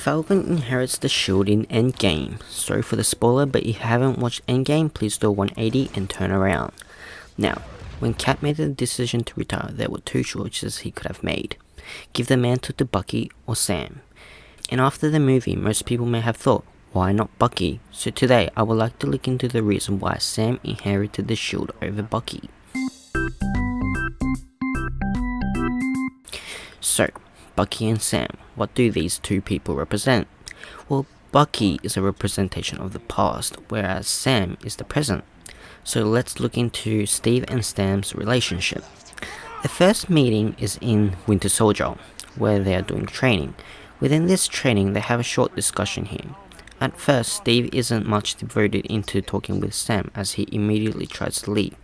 Falcon inherits the shield in Endgame. Sorry for the spoiler, but if you haven't watched Endgame, please do a 180 and turn around. Now, when Cap made the decision to retire, there were two choices he could have made. Give the mantle to Bucky or Sam. And after the movie, most people may have thought, why not Bucky? So today, I would like to look into the reason why Sam inherited the shield over Bucky. So, Bucky and Sam, what do these two people represent? Well, Bucky is a representation of the past, whereas Sam is the present. So let's look into Steve and Sam's relationship. The first meeting is in Winter Soldier, where they are doing training. Within this training, they have a short discussion here. At first, Steve isn't much devoted into talking with Sam as he immediately tries to leave.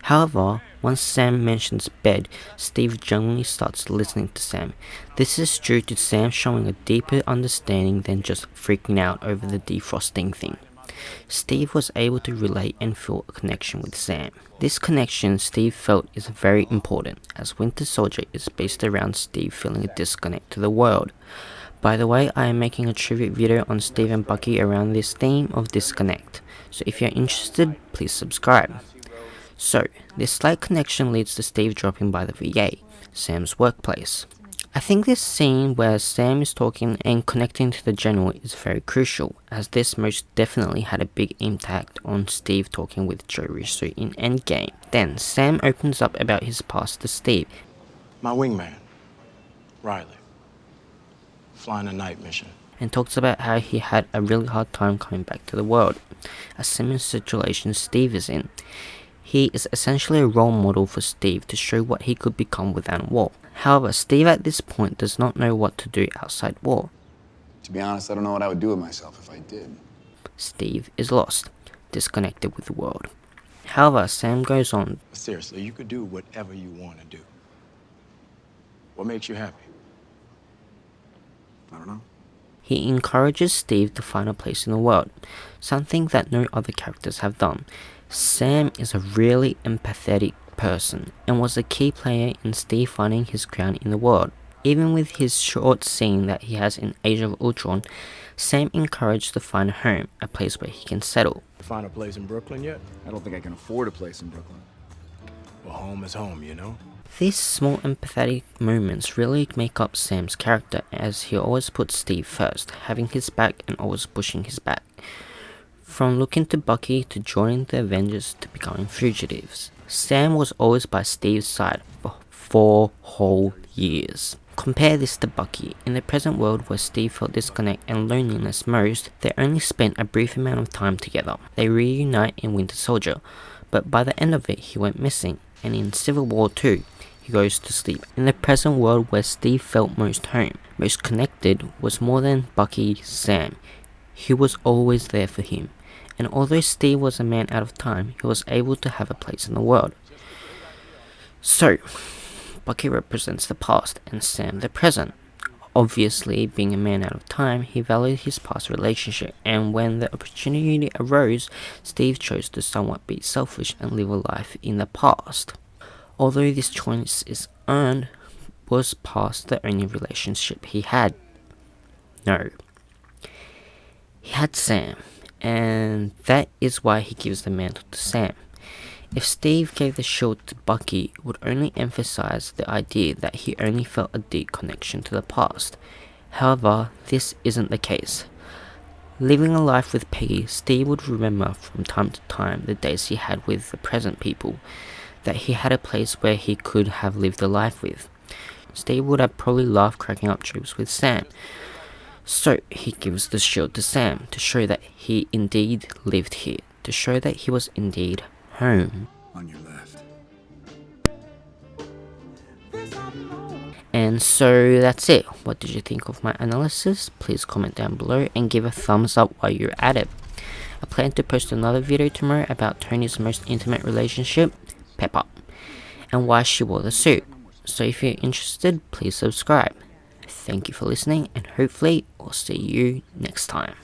However, once Sam mentions bed, Steve genuinely starts listening to Sam. This is due to Sam showing a deeper understanding than just freaking out over the defrosting thing. Steve was able to relate and feel a connection with Sam. This connection Steve felt is very important, as Winter Soldier is based around Steve feeling a disconnect to the world. By the way, I am making a tribute video on Steve and Bucky around this theme of disconnect, so if you're interested, please subscribe. So, this slight connection leads to Steve dropping by the VA, Sam's workplace. I think this scene where Sam is talking and connecting to the general is very crucial, as this most definitely had a big impact on Steve talking with Joe Russo in Endgame. Then, Sam opens up about his past to Steve. My wingman, Riley, flying a night mission. And talks about how he had a really hard time coming back to the world, a similar situation Steve is in. He is essentially a role model for Steve to show what he could become without war. However, Steve at this point does not know what to do outside war. To be honest, I don't know what I would do with myself if I did. Steve is lost, disconnected with the world. However, Sam goes on. Seriously, you could do whatever you want to do. What makes you happy? I don't know. He encourages Steve to find a place in the world, something that no other characters have done. Sam is a really empathetic person and was a key player in Steve finding his ground in the world. Even with his short scene that he has in Age of Ultron, Sam encouraged to find a home, a place where he can settle. Find a place in Brooklyn yet? I don't think I can afford a place in Brooklyn. Well, home is home, you know? These small empathetic moments really make up Sam's character, as he always puts Steve first, having his back and always pushing his back. From looking to Bucky to joining the Avengers to becoming fugitives, Sam was always by Steve's side for 4 whole years. Compare this to Bucky. In the present world where Steve felt disconnect and loneliness most, they only spent a brief amount of time together. They reunite in Winter Soldier, but by the end of it he went missing, and in Civil War 2, he goes to sleep. In the present world where Steve felt most home, most connected, was more than Bucky, Sam. He was always there for him. And although Steve was a man out of time, he was able to have a place in the world. So, Bucky represents the past and Sam the present. Obviously, being a man out of time, he valued his past relationship, and when the opportunity arose, Steve chose to somewhat be selfish and live a life in the past. Although this choice is earned, was past the only relationship he had? No. He had Sam. And that is why he gives the mantle to Sam. If Steve gave the shield to Bucky, it would only emphasize the idea that he only felt a deep connection to the past. However, this isn't the case. Living a life with Peggy, Steve would remember from time to time the days he had with the present people, that he had a place where he could have lived a life with. Steve would have probably laughed cracking up jokes with Sam. So he gives the shield to Sam to show that he indeed lived here, to show that he was indeed home. On your left. And so that's it. What did you think of my analysis? Please comment down below and give a thumbs up while you're at it. I plan to post another video tomorrow about Tony's most intimate relationship, Pepper, and why she wore the suit. So if you're interested, please subscribe. Thank you for listening, and hopefully I'll see you next time.